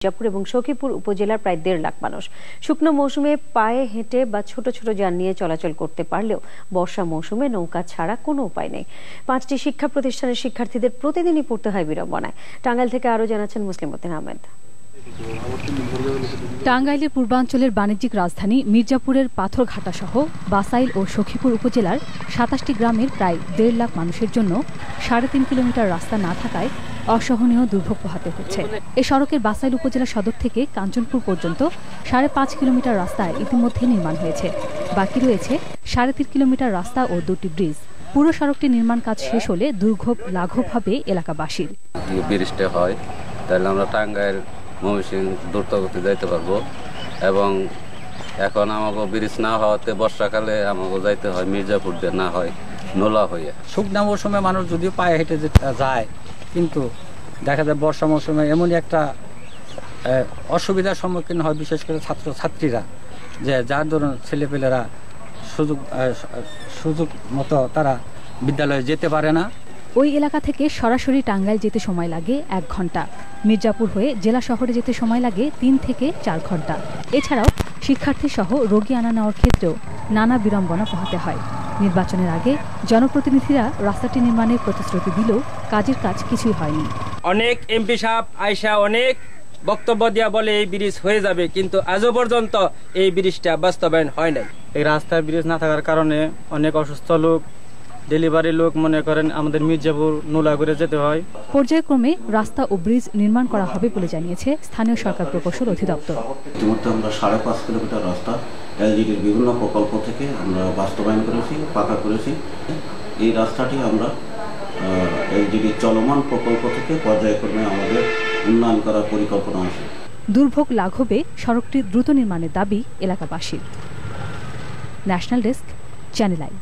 মির্জাপুর এবং সখীপুর উপজেলার প্রায় 1.5 লাখ মানুষ শুকনো মৌসুমে পায়ে হেঁটে বা ছোট ছোট যান নিয়ে চলাচল করতে পারলেও বর্ষা মৌসুমে নৌকা ছাড়া কোনো উপায় নেই। 5টি শিক্ষা প্রতিষ্ঠানের শিক্ষার্থীদের প্রতিদিনই পড়তে হয় বিড়ম্বনায়। টাঙ্গাইল থেকে আরো জানাচ্ছেন মুসলিম উদ্দিন আহমেদ। টাঙ্গাইলের পূর্বাঞ্চলের বাণিজ্যিক রাজধানী মির্জাপুরের পাথরঘাটা সহ বাসাইল ও সখীপুর উপজেলার 27টি গ্রামের প্রায় 1.5 লাখ মানুষের জন্য 3.5 কিলোমিটার রাস্তা না থাকায় অসহনীয় দুর্ভোগ পোহাতে হচ্ছে। এ সড়কের বাসাইল উপজেলা সদর থেকে কাঞ্চনপুর পর্যন্ত 5.5 কিলোমিটার রাস্তা ইতিমধ্যে নির্মাণ হয়েছে। বাকি রয়েছে 3.5 কিলোমিটার রাস্তা ও 2টি ব্রিজ। পুরো সড়কটি নির্মাণ কাজ শেষ হলে দুর্ভোগ লাঘব হবে এলাকাবাসীর। বৃষ্টি হয় তাহলে আমরা টাঙ্গাইল ময়মনসিংহ দ্রুতগতি যাইতে পারবো, এবং এখন আমাকে ব্রিজ না হওয়াতে বর্ষাকালে আমাকে যাইতে হয় মির্জাপুর দিয়ে, না হয় নোলা হয়ে। শুকনা মৌসুমে মানুষ যদিও পায়ে হেঁটে যায়, কিন্তু দেখা যায় বর্ষা মৌসুমে এমনই একটা অসুবিধার সম্মুখীন হয়, বিশেষ করে ছাত্রছাত্রীরা, যে যার ধরুন ছেলেপেলেরা সুযোগ মতো তারা বিদ্যালয়ে যেতে পারে না। ওই এলাকা থেকে সরাসরি টাঙ্গাইল যেতে সময় লাগে 1 ঘন্টা। মির্জাপুর হয়ে জেলা শহরে যেতে সময় লাগে 3 থেকে 4 ঘন্টা। এছাড়াও শিক্ষার্থী সহ রোগী আনা নেওয়ার ক্ষেত্রেও নানা বিড়ম্বনা পোহাতে হয়। নির্বাচনের আগে জনপ্রতিনিধিরা রাস্তাটি নির্মাণের প্রতিশ্রুতি দিলেও কাজের কাজ কিছুই হয়নি। অনেক এমপি সাহেব আয়শা অনেক বক্তব্য দিয়া বলে এই ব্রিজ হয়ে যাবে, কিন্তু আজও পর্যন্ত এই ব্রিজটা বাস্তবায়ন হয় নাই। এই রাস্তায় ব্রিজ না থাকার কারণে অনেক অসুস্থ লোক, ডেলিভারি লোক মনে করেন আমাদের মির্জাপুর নোলা করে যেতে হয়। পর্যায়ক্রমে রাস্তা ও ব্রিজ নির্মাণ করা হবে বলে জানিয়েছে স্থানীয় সরকার প্রকৌশল অধিদপ্তর। ইতিমধ্যে আমরা 5.5 কিলোমিটার রাস্তা এলজিডির বিভিন্ন প্রকল্প থেকে আমরা বাস্তবায়ন করেছি, পাকা করেছি। এই রাস্তাটি আমরা এলজিডি চলমান প্রকল্প থেকে পর্যায়ক্রমে আমাদের উন্নয়ন করার পরিকল্পনা আছে। দুর্ভোগ লাঘবে সড়কটি দ্রুত নির্মাণের দাবি এলাকাবাসীর। National desk, channel I.